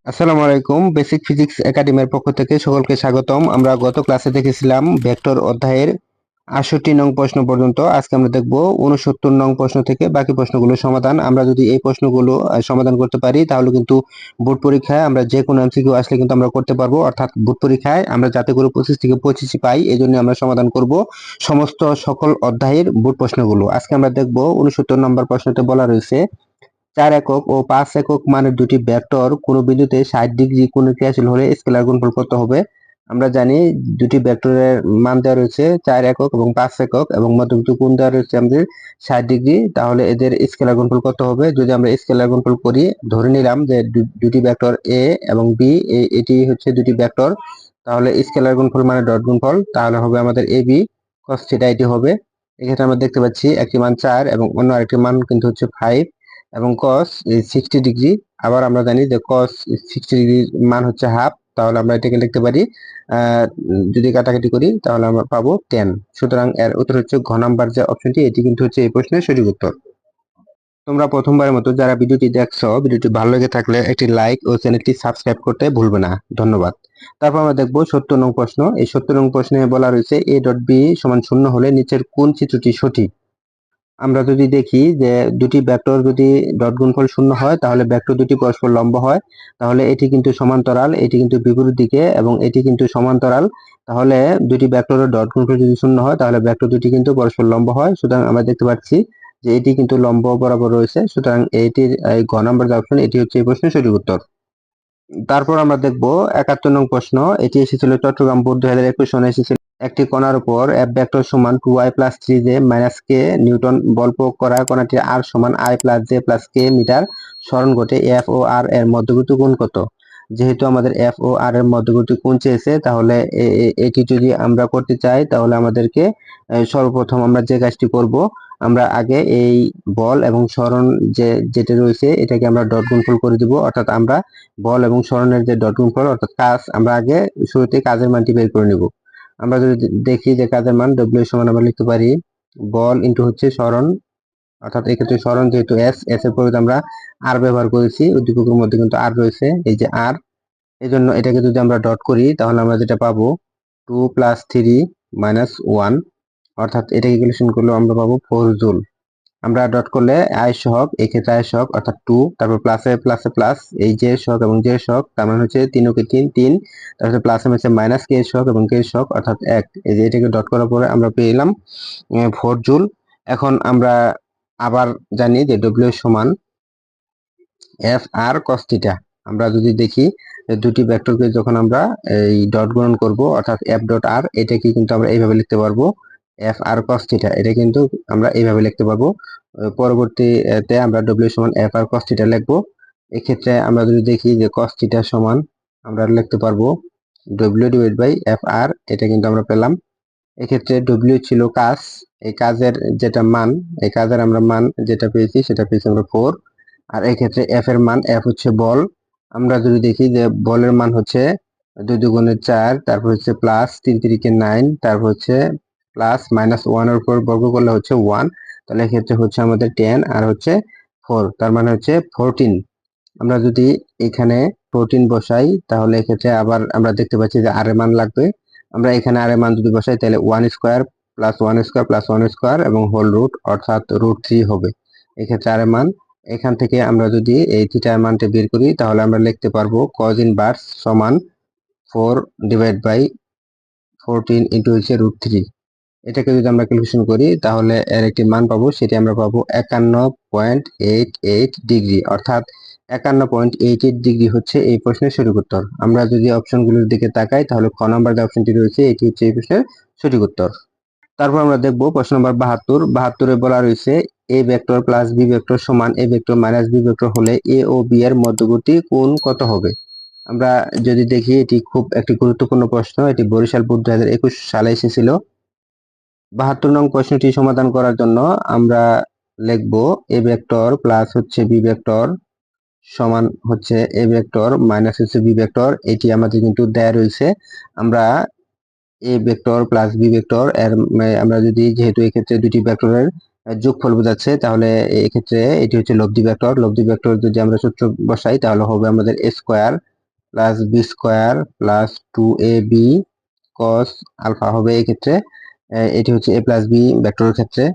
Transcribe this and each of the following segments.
আসসালামু আলাইকুম। Basic physics একাডেমির পক্ষ থেকে সকলকে স্বাগতম। আমরা গত ক্লাসে দেখেছিলাম ভেক্টর অধ্যায়ের ৬৮ নং প্রশ্ন পর্যন্ত। আজকে আমরা দেখব ৬৯ নং প্রশ্ন থেকে বাকি প্রশ্নগুলোর সমাধান। আমরা যদি এই প্রশ্নগুলো সমাধান করতে পারি তাহলে কিন্তু বোর্ড পরীক্ষায় আমরা যে কোনো এমসিকিউ আসলে কিন্তু আমরা করতে পারবো। অর্থাৎ বোর্ড পরীক্ষায় আমরা যাতে করে 25 থেকে 25 পাই, এই জন্য আমরা সমাধান করব সকল অধ্যায়ের বোর্ড প্রশ্নগুলো। আজকে আমরা দেখব ৬৯ নম্বর প্রশ্নতে বলা রয়েছে ৪ একক ও ৫ একক মানের দুটি ভেক্টর কোন বিন্দুতে ৬০ ডিগ্রি কোণে ক্রিয়াশীল হলে স্কেলার গুণফল কত হবে। আমরা জানি দুটি ভেক্টরের মান দেওয়া রয়েছে ৪ একক এবং ৫ একক এবং মধ্যবর্তী কোণ দেওয়া রয়েছে আমাদের ৬০ ডিগ্রি। তাহলে এদের স্কেলার গুণফল কত হবে? যদি আমরা স্কেলার গুণফল করি, ধরে নিলাম যে দুটি ভেক্টর এ এবং বি, এটি হচ্ছে দুটি ভেক্টর, তাহলে স্কেলার গুণফল মানে ডট গুণফল, তাহলে হবে আমাদের এ বি cos θ, এটি হবে। এক্ষেত্রে আমরা দেখতে পাচ্ছি একটি মান ৪ এবং অন্য আরেকটি মান কিন্তু হচ্ছে 5 এবং cos 60 ডিগ্রি। আবার আমরা জানি যে cos 60 ডিগ্রির মান হচ্ছে হাফ, তাহলে আমরা এটাকে লিখতে পারি যদি কাটাকাটি করি তাহলে আমরা পাবো 10। সুতরাং এর উত্তর হচ্ছে ঘ নাম্বার যে অপশনটি, এটি কিন্তু হচ্ছে এই প্রশ্নের সঠিক উত্তর। তোমরা প্রথমবারের মতো যারা ভিডিওটি দেখছো, ভিডিওটি ভালো লেগে থাকলে একটি লাইক ও চ্যানেলটি সাবস্ক্রাইব করতে ভুলবে না। ধন্যবাদ। তারপর আমরা দেখবো ৭০ নং প্রশ্ন। এই ৭০ নং প্রশ্নে বলা রয়েছে a ডট b সমান 0 হলে নিচের কোন চিত্রটি সঠিক। আমরা যদি দেখি যে দুটি ভেক্টর যদি ডট গুণফল 0 হয় তাহলে ভেক্টর দুটি পরস্পর লম্ব হয়, তাহলে এটি কিন্তু সমান্তরাল, এটি কিন্তু বিপরীত দিকে এবং এটি কিন্তু সমান্তরাল। তাহলে দুটি ভেক্টরের ডট গুণফল যদি 0 হয় তাহলে ভেক্টর দুটি কিন্তু পরস্পর লম্ব হয়। সুতরাং আমরা দেখতে পাচ্ছি যে এটি কিন্তু লম্ব বরাবর রয়েছে। সুতরাং এটির এই ঘ নাম্বার যে অপশন, এটি হচ্ছে এই প্রশ্নের সঠিক উত্তর। তারপর আমরা দেখব ৭১ নং প্রশ্ন। এটি এসেছিল চট্টগ্রাম বোর্ড ২০২১ সনে এসেছিল। একটি কণার উপর এফ ভেক্টর সমান 2y + 3j - k নিউটন বল প্রয়োগ করা কণাটির r সমান i + j + k মিটার সরণ ঘটে f ও r এর মধ্যবর্তী কোণ কত। যেহেতু আমাদের f ও r এর মধ্যবর্তী কোণ চেয়েছে, তাহলে এটি যদি আমরা করতে চাই তাহলে আমাদেরকে সর্বপ্রথম আমরা যে কাজটি করব, আমরা আগে এই বল এবং সরণ যেটা রয়েছে এটাকে আমরা ডট গুণফল করে দিব। অর্থাৎ আমরা বল এবং সরণের যে ডট গুণফল অর্থাৎ কাজ, আমরা আগে শুরুতে কাজের মানটি বের করে নিব। আমরা যদি দেখি যে কাজের মান w সমান আমরা লিখতে পারি বল ইন্টু হচ্ছে সরণ, অর্থাৎ এক্ষেত্রে সরণ যেহেতু এস এর পরিবর্তে আমরা আর ব্যবহার করেছি, উদ্দীপকের মধ্যে কিন্তু আর রয়েছে, এই যে আর, এই জন্য এটাকে যদি আমরা ডট করি তাহলে আমরা যেটা পাবো 2 + 3 - 1, অর্থাৎ এটাকে ক্যালকুলেশন করলে আমরা পাবো 4 জুল। আমরা ডট করলে আই সহগ, এই ক্ষেত্রে আই সহগ অর্থাৎ 2, তারপর প্লাসে প্লাসে প্লাস, এই যে সহগ এবং যে সহগ, তার মানে হচ্ছে 3 কে 3 3, তারপরে প্লাসে হচ্ছে মাইনাস কে সহগ এবং কে সহগ অর্থাৎ 1। এই যে এটাকে ডট করার পরে আমরা পেলাম 4 জুল। এখন আমরা আবার জানি যে ডব্লিউ সমান এফ আর cos θ। আমরা যদি দেখি দুটি ভেক্টরকে যখন আমরা এই ডট গুণন করব অর্থাৎ এফ ডট আর, এটাকে কিন্তু আমরা এইভাবে লিখতে পারবো এফ আর cos θ, এটা কিন্তু আমরা এইভাবে লিখতে পারবো। পরবর্তীতে আমরা ডব্লিউ সমান এফ আর cos θ লিখবো। এক্ষেত্রে আমরা যদি দেখি যে cos θ সমান আমরা লিখতে পারবো W divide by F R, এটা কিন্তু আমরা পেলাম। এক্ষেত্রে ডব্লিউ ছিল কাজ, এই কাজের যেটা মান, এই কাজের আমরা মান যেটা পেয়েছি সেটা পেয়েছি আমরা 4। আর এই ক্ষেত্রে এফ এর মান, এফ হচ্ছে বল, আমরা যদি দেখি যে বলের মান হচ্ছে 2 × 4, তারপর হচ্ছে প্লাস 3 × 9, তারপর হচ্ছে প্লাস -1 এর উপর বর্গ করলে হচ্ছে 1, তাহলে এক্ষেত্রে হচ্ছে আমাদের 10 আর হচ্ছে 4, তার মানে হচ্ছে 14। আমরা যদি এখানে 14 বসাই তাহলে এক্ষেত্রে আবার আমরা দেখতে পাচ্ছি যে আর এর মান লাগবে। আমরা এখানে আর এর মান যদি বসাই তাহলে 1² + 1² + 1² এবং হোল রুট অর্থাৎ √3 হবে এক্ষেত্রে আর এর মান। এখান থেকে আমরা যদি এই থিটার মানটা বের করি তাহলে আমরা লিখতে পারবো cos ইনভার্স সমান 4/14 ইন্টু হচ্ছে √3। এটাকে যদি আমরা ক্যালকুলেশন করি তাহলে এর একটি মান পাবো, সেটি আমরা পাবো 51.88 ডিগ্রি, অর্থাৎ 51.88 ডিগ্রি হচ্ছে এই প্রশ্নের সঠিক উত্তর। আমরা যদি অপশনগুলোর দিকে তাকাই তাহলে খ নাম্বার যে অপশনটি রয়েছে এটি হচ্ছে এই প্রশ্নের সঠিক উত্তর। তারপর আমরা দেখব প্রশ্ন নম্বর 72। 72 বলা রয়েছে a vector plus b vector সমান a vector minus b vector হলে a ও b এর মধ্যবর্তী কোণ কত হবে। আমরা যদি দেখি এটি খুব একটি গুরুত্বপূর্ণ প্রশ্ন, এটি বরিশাল বোর্ড 2021 সালে এসেছিল। 72 নং প্রশ্নটি সমাধান করার জন্য আমরা লিখব a ভেক্টর প্লাস হচ্ছে b ভেক্টর সমান হচ্ছে a ভেক্টর মাইনাস হচ্ছে b ভেক্টর, এটি আমাদের কিন্তু দেয়া রয়েছে। আমরা a vector plus b vector এর আমরা যদি, যেহেতু এক্ষেত্রে দুটি ভেক্টরের যোগফল বোঝাচ্ছে, তাহলে এক্ষেত্রে এটি হচ্ছে লব্ধি ভেক্টর। লব্ধি ভেক্টর যদি আমরা সূত্র বসাই তাহলে হবে আমাদের a square plus B square plus 2ab cos alpha হবে এই ক্ষেত্রে। এটি হচ্ছে a প্লাস বি ভেক্টরের ক্ষেত্রে,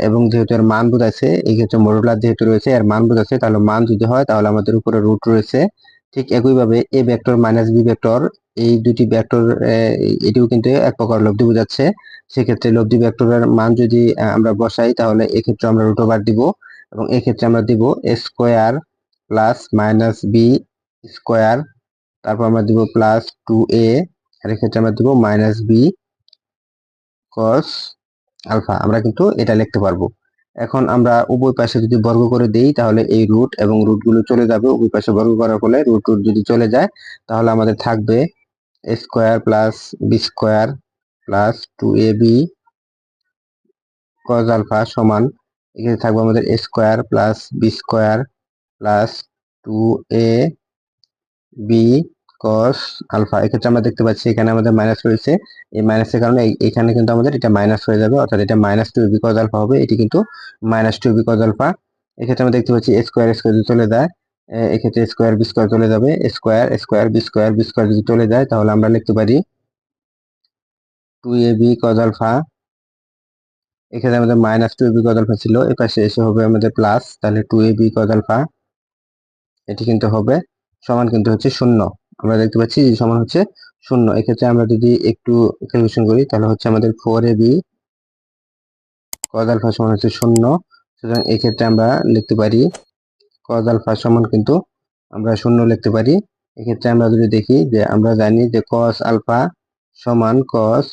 এবং যেহেতু এর মান বোঝাচ্ছে এই ক্ষেত্রে মডুলার যেহেতু রয়েছে এর মান বোঝাচ্ছে, তাহলে মান যদি হয় তাহলে আমাদের উপরে রুট রয়েছে। ঠিক একইভাবে a vector minus B vector, এই দুটি ভেক্টর এটিও কিন্তু এক প্রকার লব্ধি বোঝাচ্ছে। সেক্ষেত্রে লব্ধি ভেক্টরের মান যদি আমরা বসাই তাহলে এক্ষেত্রে আমরা রুট ওভার দিব, এবং এক্ষেত্রে আমরা দিব a square plus minus B square, তারপর আমরা দিব প্লাস 2a, আর এক্ষেত্রে আমরা দিব মাইনাস বি কস আলফা। আমরা কিন্তু এটা লিখতে পারবো। এখন আমরা উভয় পাশে যদি বর্গ করে দেই তাহলে এই রুট এবং রুট গুলো চলে যাবে, উভয় পাশে বর্গ করার ফলে রুট রুট যদি চলে যায় তাহলে আমাদের থাকবে a square plus B square plus 2ab cos alpha সমান, এখানে থাকবে আমাদের a square plus B square plus 2a B cos alpha. এক্ষেত্রে আমরা দেখতে পাচ্ছি এখানে আমাদের মাইনাস রয়েছে, এই মাইনাসের কারণে এখানে কিন্তু আমাদের এটা মাইনাস হয়ে যাবে, অর্থাৎ এটা মাইনাস 2b কস আলফা হবে, এটি কিন্তু মাইনাস 2b কস আলফা। এক্ষেত্রে আমরা দেখতে পাচ্ছি স্কোয়ার স্কোয়ার যদি চলে যায়, এক্ষেত্রে স্কোয়ার বি স্কোয়ার চলে যাবে, square square B square B square যদি চলে যায় তাহলে আমরা লিখতে পারি 2ab কস আলফা। এক্ষেত্রে আমাদের মাইনাস 2ab কস আলফা ছিল, এ পাশে এসে হবে আমাদের প্লাস, তাহলে 2ab কস আলফা এটি কিন্তু হবে সমান কিন্তু হচ্ছে শূন্য। আমরা দেখতে পাচ্ছি যে সমান হচ্ছে শূন্য। এক্ষেত্রে আমরা যদি একটু ক্যালকুলেশন করি তাহলে হচ্ছে আমাদের 4ab কস আলফা সমান হচ্ছে শূন্য। সুতরাং এক্ষেত্রে আমরা লিখতে পারি কস আলফা সমান কিন্তু আমরা শূন্য লিখতে পারি। এক্ষেত্রে আমরা যদি দেখি যে আমরা জানি যে কস আলফা সমান কস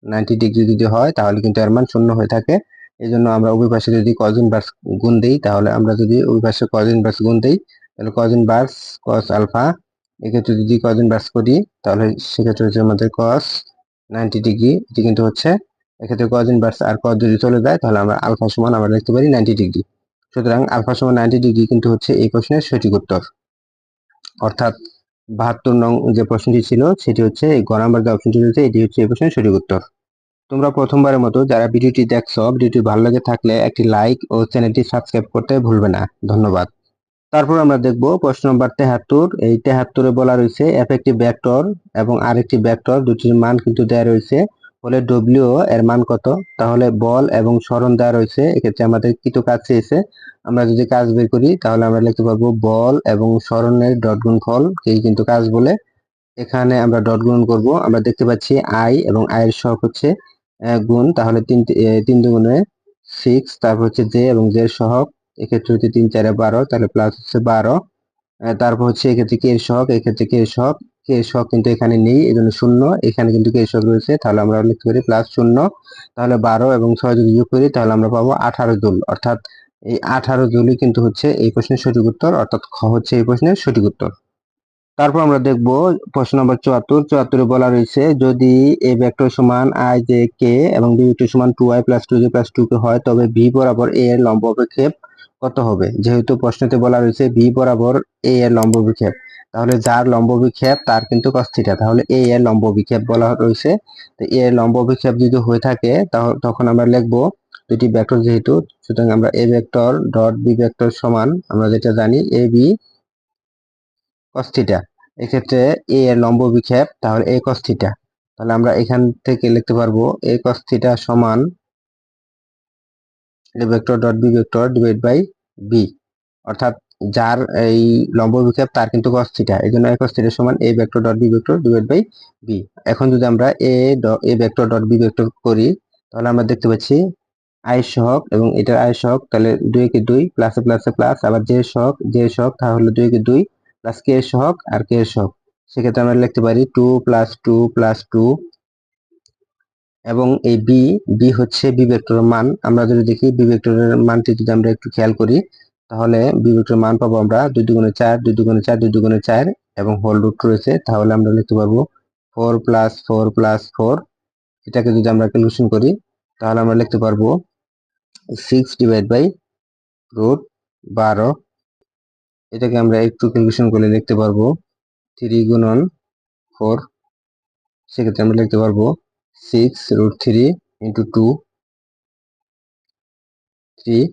90 ডিগ্রি যদি হয় তাহলে কিন্তু এর মান শূন্য হয়ে থাকে। এই জন্য আমরা উভয় পাশে যদি কস ইনভার্স গুণ দিই, তাহলে আমরা যদি উভয় পাশে কস ইনভার্স গুণ দিই তাহলে কস ইনভার্স কস আলফা, এক্ষেত্রে যদি কস ইনভার্স করি তাহলে সেক্ষেত্রে হচ্ছে আমাদের কস 90 ডিগ্রি, এটি কিন্তু হচ্ছে এক্ষেত্রে কস ইনভার্স আর কস যদি চলে যায় তাহলে আমরা আলফা সমান আমরা লিখতে পারি 90 ডিগ্রি। সুতরাং আলফা সমান 90 ডিগ্রি কিন্তু হচ্ছে এই প্রশ্নের সঠিক উত্তর। অর্থাৎ 72 নং যে প্রশ্নটি ছিল সেটি হচ্ছে এই গ নাম্বার যে অপশনটি রয়েছে এটি হচ্ছে এই প্রশ্নের সঠিক উত্তর। তোমরা প্রথমবারের মতো যারা ভিডিওটি দেখছো, ভিডিওটি ভালো লেগে থাকলে একটি লাইক ও চ্যানেলটি সাবস্ক্রাইব করতে ভুলবে না। ধন্যবাদ। তারপর আমরা দেখব প্রশ্ন নম্বর 73। এই 73-এ বলা রয়েছে f একটি ভেক্টর এবং আরেকটি ভেক্টর, দুটির মান কিন্তু দেয়া রয়েছে, বলে ডব্লিউ এর মান কত। তাহলে বল এবং সরণ দেওয়া রয়েছে, এক্ষেত্রে আমাদের কিছু কাজ চেয়েছে। আমরা যদি কাজ বের করি তাহলে আমরা লিখতে পারবো বল এবং সরণের ডট গুণফল এই কিন্তু কাজ বলে। এখানে আমরা ডট গুণন করব, আমরা দেখতে পাচ্ছি আই এবং আই এর সহগ হচ্ছে গুণ, তাহলে 3 দুগুণে 6, তারপর হচ্ছে জে এবং জে এর সহগ, এক্ষেত্রে হচ্ছে 3 4 12, তাহলে প্লাস হচ্ছে 12। তারপর হচ্ছে এক্ষেত্রে কে এর সহগ, এক্ষেত্রে কে এর সহগ, কে এর সহগ কিন্তু এখানে নেই এই জন্য শূন্য, এখানে কিন্তু কে এর সহগ রয়েছে, তাহলে আমরা লিখতে পারি প্লাস 0। তাহলে 12 এবং 6 যদি যোগ করি তাহলে আমরা পাবো 18 জুল, অর্থাৎ এই 18 জুলই কিন্তু হচ্ছে এই প্রশ্নের সঠিক উত্তর, অর্থাৎ খ হচ্ছে এই প্রশ্নের সঠিক উত্তর। তারপর আমরা দেখব প্রশ্ন নম্বর 74। বলা রয়েছে যদি এ ভেক্টর সমান আই জে কে এবং বি ভেক্টর সমান 2i plus 2j plus 2k হয় তবে ভি বরাবর এ এর লম্ব অভিক্ষেপ কত হবে। যেহেতু প্রশ্নতে বলা রয়েছে ভি বরাবর এ এর লম্ব অভিক্ষেপ, তাহলে যার লম্ব অভিক্ষেপ তার কিন্তু cos থিটা, তাহলে এ এর লম্ব অভিক্ষেপ বলা রয়েছে। তো এ এর লম্ব অভিক্ষেপ যদি হয়ে থাকে তখন আমরা লিখব দুটি ভেক্টর যেহেতু, সুতরাং আমরা A vector dot B vector সমান আমরা যেটা জানি এ বি cos থিটা। এক্ষেত্রে এ এর লম্ব বিক্ষেপ তাহলে a cos থিটা, তাহলে আমরা এখান থেকে লিখতে পারবো a cos থিটা সমান a vector dot B vector divide by B, অর্থাৎ যার এই লম্ব বিক্ষেপ তার কিন্তু cos থিটা, এই জন্য a cos থিটা সমান a vector dot B vector divide by B. এখন যদি আমরা a vector dot B vector করি তাহলে আমরা দেখতে পাচ্ছি আই সহগ এবং এটার আই সহগ, তাহলে 2 কে 2 প্লাসে প্লাসে প্লাস, আবার জে সহগ তাহলে 2 কে 2 প্লাস কে সহগ আর কে সহগ, সেক্ষেত্রে আমরা লিখতে পারি 2 প্লাস 2 প্লাস 2। এবং এই বি বি হচ্ছে বি ভেক্টরের মান, আমরা যদি দেখি বি ভেক্টরের মানটি যদি আমরা একটু খেয়াল করি তাহলে বি ভেক্টরের মান পাবো আমরা 2 দুগুণে 4 2 দুগুণে 4 2 দুগুণে 4 এবং হোল রুট রয়েছে, তাহলে আমরা লিখতে পারবো 4 প্লাস 4 প্লাস 4। এটাকে যদি আমরা ক্যালকুলেশন করি তাহলে আমরা লিখতে পারবো 6 ডিভাইড বাই রুট 12। এটাকে আমরা একটু ক্যালকুলেশন করে লিখতে পারবো 3 গুণন 4, সেক্ষেত্রে আমরা লিখতে পারবো 6 রুট 3 ইন্টু 2 3,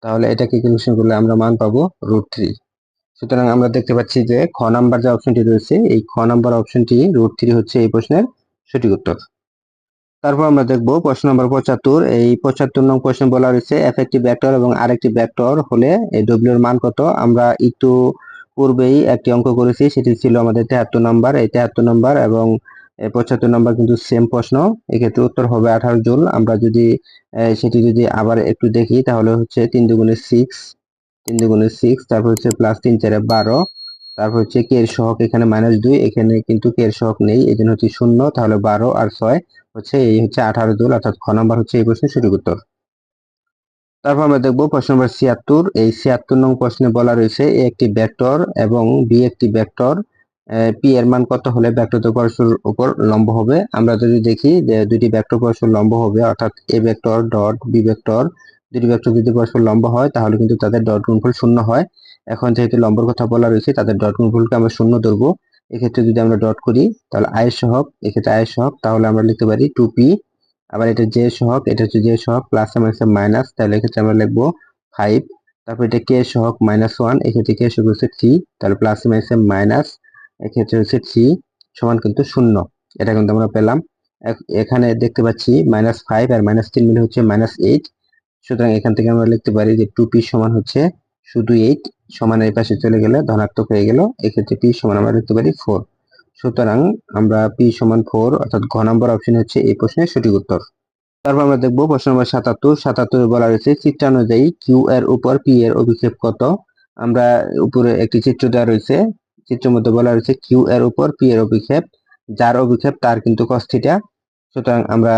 তাহলে এটাকে ক্যালকুলেশন করলে আমরা মান পাবো রুট 3। সুতরাং আমরা দেখতে পাচ্ছি যে খ নাম্বার যে অপশনটি রয়েছে এই খ নাম্বার অপশনটি √3 হচ্ছে এই প্রশ্নের সঠিক উত্তর। তারপর আমরা দেখব প্রশ্ন নম্বর 75। এই 75 নং প্রশ্নে বলা রয়েছে এফ একটি ভেক্টর এবং আরেকটি ভেক্টর হলে এই ডব্লিউ এর মান কত। আমরা একটু পূর্বেই একটি অঙ্ক করেছি, সেটি ছিল আমাদের 73 নাম্বার। এই 73 নাম্বার এবং 75 নাম্বার কিন্তু সেম প্রশ্ন, এক্ষেত্রে উত্তর হবে 18 জুল। আমরা যদি সেটি যদি আবার একটু দেখি তাহলে হচ্ছে 3 দুগুণে 6, 3 দুগুণে 6, তারপর হচ্ছে প্লাস 3 4 12, তারপর হচ্ছে কে এর সহগ এখানে -2, এখানে কিন্তু কে এর সহগ নেই, এই জন্য হচ্ছে 0, তাহলে 12 আর 6 হচ্ছে এই হচ্ছে 18 জুল, অর্থাৎ খ নাম্বার হচ্ছে এই প্রশ্নের সঠিক উত্তর। তারপর আমরা দেখব প্রশ্ন নম্বর 76। এই 76 নং প্রশ্নে বলা রয়েছে এ একটি ভেক্টর এবং বি একটি ভেক্টর, পি এর মান কত হলে ভেক্টরটি পরস্পরের উপর লম্ব হবে। আমরা যদি দেখি যে দুটি ভেক্টর পরস্পর লম্ব হবে, অর্থাৎ A vector dot B vector, দুটি ভেক্টর যদি পরস্পর লম্ব হয় তাহলে কিন্তু তাদের ডট গুণফল 0 হয়। এখন যেহেতু লম্বর কথা বলা রয়েছে তাদের ডট গুণফলকে আমরা 0 ধরবো। এক্ষেত্রে যদি আমরা ডট করি তাহলে আয়ের সহগ, এক্ষেত্রে আয়ের সহগ, তাহলে আমরা লিখতে পারি 2p। আবার এটা জে সহগ, এটা হচ্ছে জে সহগ, প্লাস মাইনাসে মাইনাস, তাহলে এক্ষেত্রে আমরা লিখবো 5। তারপর এটা কে সহগ -1, এক্ষেত্রে কে সহগ হচ্ছে 3, তাহলে প্লাস মাইনাসে মাইনাস, এক্ষেত্রে হচ্ছে 3 সমান কিন্তু 0। এটা কিন্তু আমরা পেলাম। এখানে দেখতে পাচ্ছি -5 আর -3 মিলে হচ্ছে -8। সুতরাং এখান থেকে আমরা লিখতে পারি যে 2p সমান হচ্ছে শুধু 8, সমান এই পাশে চলে গেলে ধনাত্মক হয়ে গেল, এক্ষেত্রে p সমান আমরা লিখতে পারি 4। সুতরাং আমরা p সমান 4, অর্থাৎ ঘ নম্বর অপশন হচ্ছে এই প্রশ্নের সঠিক উত্তর। তারপর আমরা দেখব প্রশ্ন নম্বর 77। 77 বলা রয়েছে চিত্রানুযায়ী কিউ এর উপর পি এর অভিক্ষেপ কত। আমরা উপরে একটি চিত্র দেওয়া রয়েছে, চিত্রের মধ্যে বলা রয়েছে কিউ এর উপর পি এর অভিক্ষেপ, যার অভিক্ষেপ তার কিন্তু cos θ। সুতরাং আমরা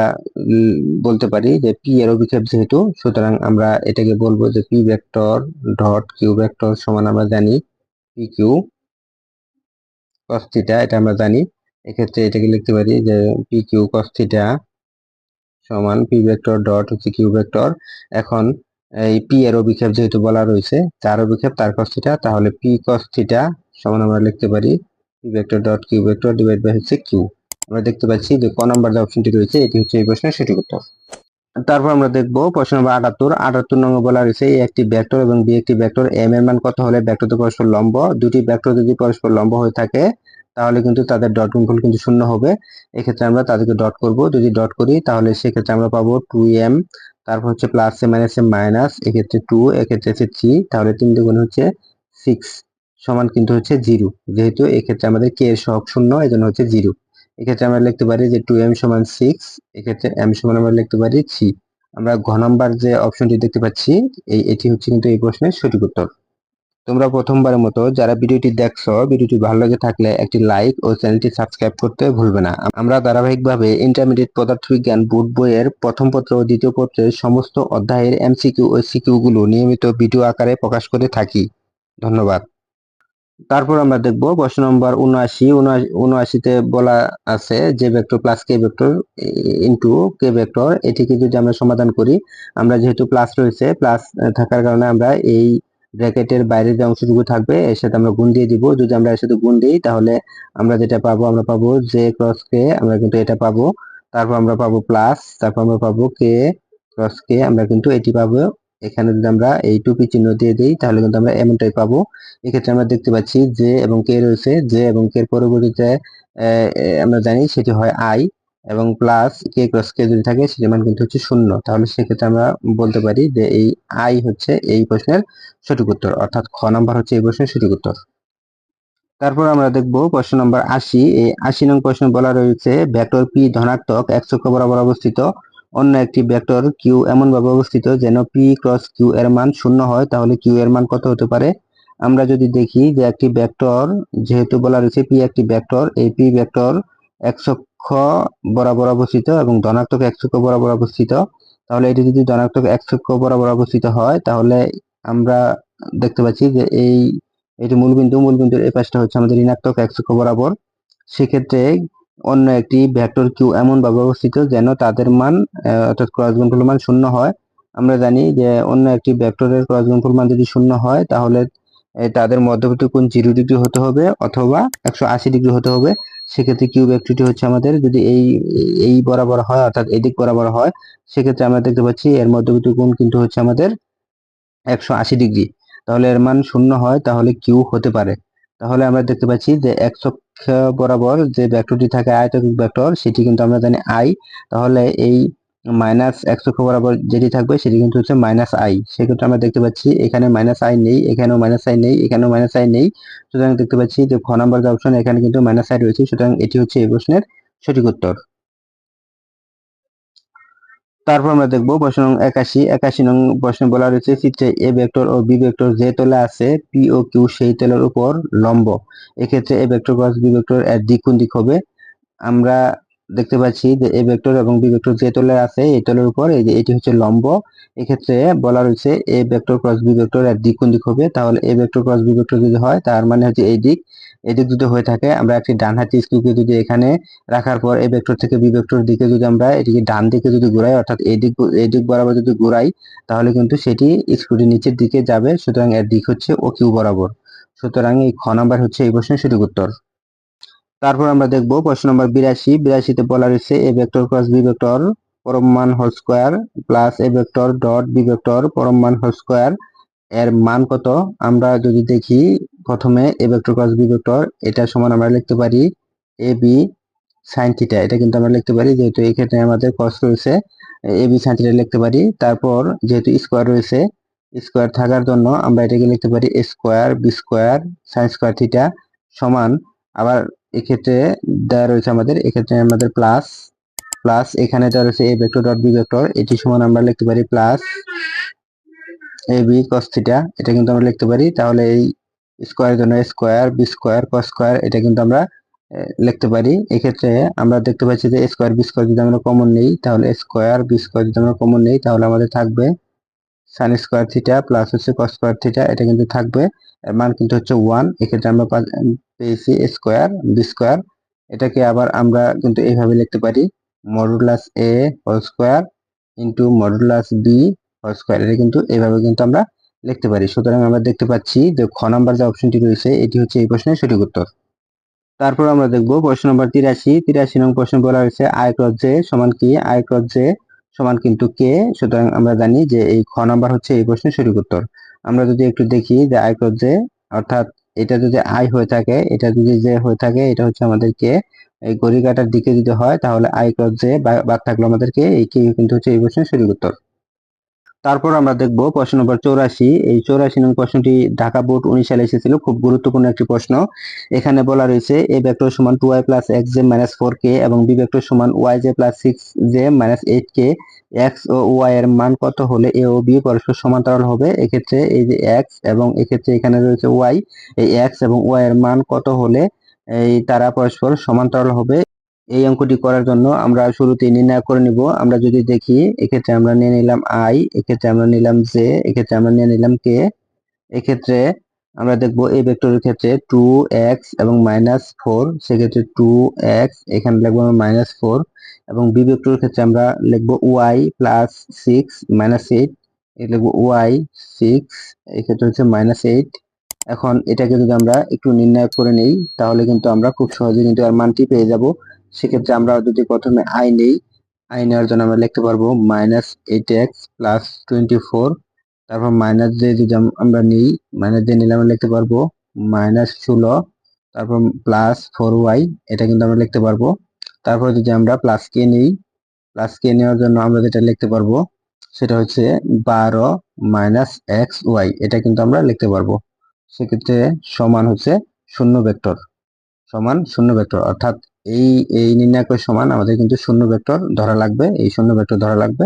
বলতে পারি যে পি এর অভিক্ষেপ যেহেতু, সুতরাং আমরা এটাকে বলবো যে P vector dot Q vector সমান আমরা জানি পি কিউ cos θ, এটা আমরা জানি। এক্ষেত্রে এটাকে লিখতে পারি যে পি কিউ cos θ সমান পি ভেক্টর ডট হচ্ছে কিউ ভেক্টর। এখন এই পি এর অভিক্ষেপ যেহেতু বলা রয়েছে যার অভিক্ষেপ তার cos θ, তাহলে পি cos θ সমান আমরা লিখতে পারি P vector dot Q vector divide by হচ্ছে কিউ। আমরা দেখতে পাচ্ছি যে ক নাম্বার যে অপশনটি রয়েছে এটি হচ্ছে এই প্রশ্নের সঠিক উত্তর। তারপর আমরা দেখব প্রশ্ন নম্বর 78। 78 নম্বর বলা রয়েছে এ একটি ভেক্টর এবং বি একটি ভেক্টর, এম এর মান কত হলে ভেক্টরটি পরস্পর লম্ব। দুটি ভেক্টর যদি পরস্পর লম্ব হয়ে থাকে তাহলে কিন্তু তাদের ডট গুণফল কিন্তু 0 হবে। এক্ষেত্রে আমরা তাদেরকে ডট করব, যদি ডট করি তাহলে সেক্ষেত্রে আমরা পাবো 2m, তারপর হচ্ছে প্লাসে মাইনাসে মাইনাস, এক্ষেত্রে 2, এক্ষেত্রে হচ্ছে 3, তাহলে 3 দুগুণ হচ্ছে 6 সমান কিন্তু হচ্ছে 0। যেহেতু এক্ষেত্রে আমাদের কে এর সহগ 0, এই জন্য হচ্ছে 0। এক্ষেত্রে আমরা লিখতে পারি যে 2m সমান 6, এক্ষেত্রে m সমান আমরা লিখতে পারি 3। আমরা ঘ নাম্বার যে অপশনটি দেখতে পাচ্ছি এটি হচ্ছে কিন্তু এই প্রশ্নের সঠিক উত্তর। তোমরা প্রথমবারের মতো যারা ভিডিওটি দেখছো, ভিডিওটি ভালো লেগে থাকলে একটি লাইক ও চ্যানেলটি সাবস্ক্রাইব করতে ভুলবে না। আমরা ধারাবাহিকভাবে ইন্টারমিডিয়েট পদার্থবিজ্ঞান বোর্ড বইয়ের প্রথম পত্র ও দ্বিতীয় পত্রের সমস্ত অধ্যায়ের এমসিকিউ ও সিকিউ গুলো নিয়মিত ভিডিও আকারে প্রকাশ করে থাকি। ধন্যবাদ। তারপর আমরা দেখব প্রশ্ন নম্বর 79তে বলা আছে যে ভেক্টর প্লাস কে ভেক্টর ইনটু কে ভেক্টর, এটিকে যদি আমরা সমাধান করি, আমরা যেহেতু প্লাস রয়েছে, প্লাস থাকার কারণে আমরা এই ব্র্যাকেটের বাইরে যে অংশটুকু থাকবে এর সাথে আমরা গুণ দিয়ে দিব। যদি আমরা এর সাথে গুণ দিই তাহলে আমরা যেটা পাবো, আমরা পাবো জে ক্রস কে, আমরা কিন্তু এটা পাবো। তারপর আমরা পাবো প্লাস, তারপর আমরা পাবো কে ক্রস কে, আমরা কিন্তু এটি পাবো। এখানে যদি আমরা এই টুপি চিহ্ন দিয়ে দিই তাহলে কিন্তু আমরা এমনটাই পাবো। এক্ষেত্রে আমরা দেখতে পাচ্ছি জে এবং কে রয়েছে, জে এবং কে এর পরবর্তীতে আমরা জানি সেটি হয় আই, এবং প্লাস কে ক্রস কে যদি থাকে সেটির মান কিন্তু হচ্ছে 0। তাহলে সেক্ষেত্রে আমরা বলতে পারি যে এই আই হচ্ছে এই প্রশ্নের সঠিক উত্তর, অর্থাৎ খ নাম্বার হচ্ছে এই প্রশ্নের সঠিক উত্তর। তারপর আমরা দেখব প্রশ্ন নম্বর 80। এই 80 নং প্রশ্ন বলা রয়েছে ভেক্টর পি ধনাত্মক x অক্ষ বরাবর অবস্থিত, অন্য একটি ভেক্টর কিউ এমন ভাবে অবস্থিত যেন পি ক্রস কিউ এর মান 0 হয়, তাহলে কিউ এর মান কত হতে পারে। আমরা যদি দেখি যে একটি ভেক্টর, যেহেতু বলা রয়েছে পি একটি ভেক্টর, এই পি ভেক্টর x অক্ষ বরাবর অবস্থিত এবং ধনাত্মক x অক্ষ বরাবর অবস্থিত, তাহলে এটি যদি ধনাত্মক x অক্ষ বরাবর অবস্থিত হয় তাহলে আমরা দেখতে পাচ্ছি যে এটি মূলবিন্দুর এই পাশটা হচ্ছে আমাদের ঋণাত্মক x অক্ষ বরাবর। সেক্ষেত্রে অন্য একটি ভেক্টর কিউ এমন ভাবে অবস্থিত যেন তাদের মান অর্থাৎ ক্রস গুণফল মান 0 হয়। আমরা জানি যে অন্য একটি ভেক্টরের ক্রস গুণফল মান যদি 0 হয় তাহলে তাদের মধ্যবর্তী কোণ 0 ডিগ্রি হতে হবে অথবা 180 ডিগ্রি হতে হবে। সেক্ষেত্রে কিউ ভেক্টরটি হচ্ছে আমাদের যদি এই বরাবর হয়, অর্থাৎ এই দিক বরাবর হয়, সেক্ষেত্রে আমরা দেখতে পাচ্ছি এর মধ্যবর্তী কোণ কিন্তু হচ্ছে আমাদের 180 ডিগ্রি। তাহলে এর মান 0 হয় তাহলে কিউ হতে পারে। তাহলে আমরা দেখতে পাচ্ছি যে x অক্ষ বরাবর যে ভেক্টরটি থাকে আয়তক্ষেত্রাকার ভেক্টর সেটি কিন্তু আমরা জানি i। তাহলে এই মাইনাস x অক্ষ বরাবর যেটি থাকবে সেটি কিন্তু হচ্ছে মাইনাস i। সেক্ষেত্রে আমরা দেখতে পাচ্ছি এখানে মাইনাস i নেই, এখানেও মাইনাস i নেই, এখানেও মাইনাস i নেই। সুতরাং দেখতে পাচ্ছি যে খ নাম্বার যে অপশন এখানে কিন্তু মাইনাস i রয়েছে। সুতরাং এটি হচ্ছে এই প্রশ্নের সঠিক উত্তর। তারপর আমরা দেখব প্রশ্ন নং 81 নং প্রশ্নে বলা রয়েছে চিত্রে এ ভেক্টর ও বি ভেক্টর যে তলে আছে পি ও কিউ সেই তলের উপর লম্ব। এক্ষেত্রে A vector cross B vector এর দিক কোন দিক হবে? আমরা দেখতে পাচ্ছি যে এ ভেক্টর এবং বি ভেক্টর যে তলে আছে এই তলের উপর এই যে এটি হচ্ছে লম্ব। এক্ষেত্রে বলা রয়েছে A vector cross B vector এর দিক কোন দিক হবে? তাহলে A vector cross B vector যদি হয় তার মানে হচ্ছে এই দিক। এই দিক যদি হয়ে থাকে আমরা একটি ডানহাতি স্ক্রুকে যদি এখানে রাখার পর এই ভেক্টর থেকে বি ভেক্টর দিকে যদি আমরা এটিকে ডান দিকে যদি ঘোরাই অর্থাৎ এই দিক বরাবর যদি ঘোরাই তাহলে কিন্তু সেটি স্ক্রুটি নিচের দিকে যাবে। সুতরাং এর দিক হচ্ছে ও কিউ বরাবর। সুতরাং এই খ নাম্বার হচ্ছে এই প্রশ্নের সঠিক উত্তর। তারপর আমরা দেখব প্রশ্ন নম্বর 82 তে বলা রয়েছে A vector cross B vector পরম মান whole square plus A vector dot B vector পরম মান হোল স্কয়ার এর মান কত? আমরা যদি দেখি প্রথমে A vector cross B vector এটা সমান আমরা লিখতে পারি এ বি সাইন থিটা। এটা কিন্তু আমরা লিখতে পারি যেহেতু এই ক্ষেত্রে আমাদের cos রয়েছে এ বি সাইন থিটা লিখতে পারি। তারপর যেহেতু স্কয়ার রয়েছে স্কয়ার থাকার জন্য আমরা এটাকে লিখতে পারি A square B square sine square theta সমান আবার এক্ষেত্রে দেওয়া রয়েছে আমাদের এক্ষেত্রে আমাদের প্লাস প্লাস এখানে দেওয়া রয়েছে A vector dot B vector এটি সমান আমরা লিখতে পারি plus A B cos theta. এটা কিন্তু আমরা লিখতে পারি। তাহলে এই স্কোয়ারের জন্য square B square cos square এটা কিন্তু আমরা লিখতে পারি। এক্ষেত্রে আমরা দেখতে পাচ্ছি যে স্কোয়ার বি স্কোয়ার যদি আমরা কমন নেই তাহলে স্কোয়ার বি স্কোয়ার যদি আমরা কমন নেই তাহলে আমাদের থাকবে সাইন স্কোয়ার থিটা প্লাস হচ্ছে কস স্কোয়ার থিটা। এটা কিন্তু থাকবে এর মান কিন্তু হচ্ছে 1। এক্ষেত্রে আমরা পেয়েছি স্কোয়ার বি স্কোয়ার। এটাকে আবার আমরা কিন্তু এইভাবে লিখতে পারি modulus A whole square into modulus B whole square. এটা কিন্তু এইভাবে কিন্তু আমরা লিখতে পারি। সুতরাং আমরা দেখতে পাচ্ছি যে খ নাম্বার যে অপশনটি রয়েছে এটি হচ্ছে এই প্রশ্নের সঠিক উত্তর। তারপর আমরা দেখব প্রশ্ন নম্বর 83 নং প্রশ্ন বলা হয়েছে আই ক্রস জে সমান কি? আই ক্রস জে সমান কিন্তু কে। সুতরাং আমরা জানি যে এই খ নাম্বার হচ্ছে এই প্রশ্নের সঠিক উত্তর। আমরা যদি একটু দেখি যে আই ক্রস জে অর্থাৎ এটা যদি আই হয়ে থাকে এটা যদি জে হয়ে থাকে এটা হচ্ছে আমাদের কে। এই ঘড়ি কাঁটার দিকে যদি হয় তাহলে আই ক্রস জে বাদ থাকলো আমাদের কে। এই কে কিন্তু হচ্ছে এই প্রশ্নের সঠিক উত্তর। তারপর আমরা দেখব প্রশ্ন নম্বর 84। এই 84 নং প্রশ্নটি ঢাকা বোর্ড 19 সালে এসেছিল, খুব গুরুত্বপূর্ণ একটি প্রশ্ন। এখানে বলা রয়েছে এ ভেক্টর সমান 2y plus x J minus 4k এবং বি ভেক্টর সমান Y J plus 6j minus 8k। X ও ওয়াই এর মান কত হলে এ ও বি পরস্পর সমান্তরাল হবে? এক্ষেত্রে এই যে এক্স এবং এক্ষেত্রে এখানে রয়েছে ওয়াই, এই এক্স এবং ওয়াই এর মান কত হলে এই তারা পরস্পর সমান্তরাল হবে? এই অঙ্কটি করার জন্য আমরা শুরুতেই নির্ণয় করে নিব। আমরা যদি দেখি এক্ষেত্রে আমরা নিয়ে নিলাম আই, এক্ষেত্রে আমরা নিলাম জে, এক্ষেত্রে আমরা নিয়ে নিলাম কে। এক্ষেত্রে আমরা দেখব এই ভেক্টরের ক্ষেত্রে 2x এবং -4, সেক্ষেত্রে 2x এখানে লিখবো আমরা -4 এবং বি ভেক্টরের ক্ষেত্রে আমরা লিখবো y প্লাস 6 -8, এই লিখবো y 6 এক্ষেত্রে হচ্ছে -8। এখন এটাকে যদি আমরা একটু নির্ণয় করে নেই তাহলে কিন্তু আমরা খুব সহজে কিন্তু এর মানটি পেয়ে যাব। সেক্ষেত্রে আমরা যদি প্রথমে আই নেই, আই নেওয়ার জন্য আমরা লিখতে পারবো -8x প্লাস 24। তারপর মাইনাস দিয়ে যদি আমরা নিই, মাইনাস দিয়ে নিলে আমরা লিখতে পারবো -16। তারপর প্লাস 4y এটা কিন্তু আমরা লিখতে পারবো। তারপর যদি আমরা প্লাস কে নিই, প্লাস কে নেওয়ার জন্য আমরা যেটা লিখতে পারবো সেটা হচ্ছে 12 মাইনাস এক্স ওয়াই, এটা কিন্তু আমরা লিখতে পারবো। সেক্ষেত্রে সমান হচ্ছে শূন্য ভেক্টর, সমান শূন্য ভেক্টর অর্থাৎ এই এই নির্ণায়কের সমান আমাদের কিন্তু শূন্য ভেক্টর ধরা লাগবে, এই শূন্য ভেক্টর ধরা লাগবে।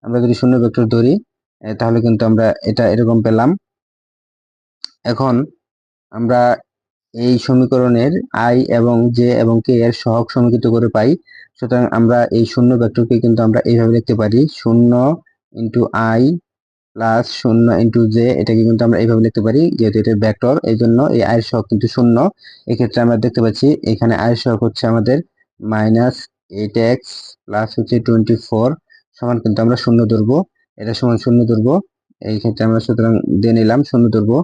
আমরা যদি শূন্য ভেক্টর ধরি তাহলে কিন্তু আমরা এটা এরকম পেলাম। এখন আমরা এই সমীকরণের আই এবং জে এবং কে এর সহগ সমীকৃত করে পাই। সুতরাং আমরা এই শূন্য ভেক্টরকে কিন্তু আমরা এইভাবে লিখতে পারি 0 into I plus 0 into J. এটাকে কিন্তু আমরা এইভাবে লিখতে পারি যেহেতু এটা ভেক্টর, এই জন্য এই আয়ের সহগ কিন্তু 0। এক্ষেত্রে আমরা দেখতে পাচ্ছি এখানে আয়ের সহগ হচ্ছে আমাদের -8x প্লাস হচ্ছে 24 সমান কিন্তু আমরা 0 ধরবো, এটা সমান 0 ধরবো। এই ক্ষেত্রে আমরা সুতরাং দিয়ে নিলাম 0 ধরবো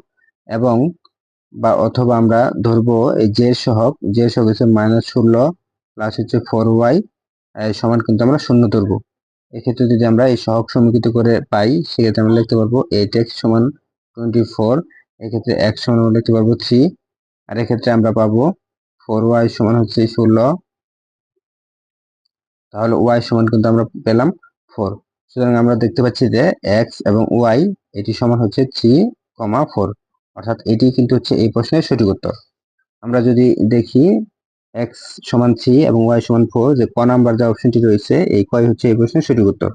এবং বা অথবা আমরা ধরবো এই জে সহগ হচ্ছে -16 প্লাস হচ্ছে 4y সমান কিন্তু আমরা 0 ধরবো। এক্ষেত্রে যদি আমরা এই সহগ সমীকৃত করে পাই সেক্ষেত্রে আমরা লিখতে পারবো 8x সমান 24 এক্ষেত্রে x সমান আমরা লিখতে পারবো 3, আর এক্ষেত্রে আমরা পাবো 4y সমান হচ্ছে 16। তাহলে y সমান কিন্তু আমরা পেলাম 4। সুতরাং আমরা দেখতে পাচ্ছি যে x এবং y এটি সমান হচ্ছে 3, 4, অর্থাৎ এটি কিন্তু হচ্ছে এই প্রশ্নের সঠিক উত্তর। আমরা যদি দেখি x সমান 3 এবং y সমান 4, যে ক নাম্বার যে অপশনটি রয়েছে এই কয় হচ্ছে এই প্রশ্নের সঠিক উত্তর।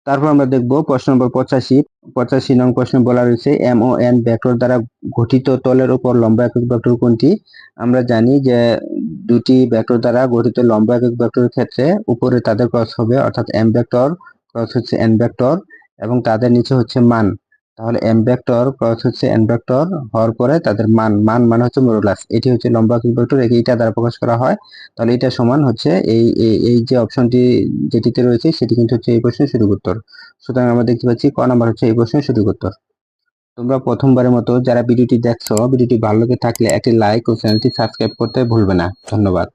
তারপর আমরা দেখব প্রশ্ন নম্বর 85 নং প্রশ্নে বলা রয়েছে এম ও এন ভেক্টর দ্বারা গঠিত তলের উপর লম্ব একক ভেক্টর কোনটি? আমরা জানি যে দুটি ভেক্টর দ্বারা গঠিত লম্ব একক ভেক্টরের ক্ষেত্রে উপরে তাদের ক্রস হবে, অর্থাৎ এম ভেক্টর ক্রস হচ্ছে এন ভেক্টর এবং তাদের নিচে হচ্ছে মান। তাহলে এম ভেক্টর ক্রস হচ্ছে এন ভেক্টর হওয়ার পরে তাদের মান মানে হচ্ছে মডুলাস, এটি হচ্ছে লম্ব একক ভেক্টর, এইটা দ্বারা প্রকাশ করা হয়। তাহলে এটা সমান হচ্ছে এই যে অপশনটি যেটিতে রয়েছে সেটি কিন্তু হচ্ছে এই প্রশ্নের সঠিক উত্তর। সুতরাং আমরা দেখতে পাচ্ছি ক নাম্বার হচ্ছে এই প্রশ্নের সঠিক উত্তর। তোমরা প্রথমবারের মতো যারা ভিডিওটি দেখছো, ভিডিওটি ভালো লেগে থাকলে একটি লাইক ও চ্যানেলটি সাবস্ক্রাইব করতে ভুলবে না। ধন্যবাদ।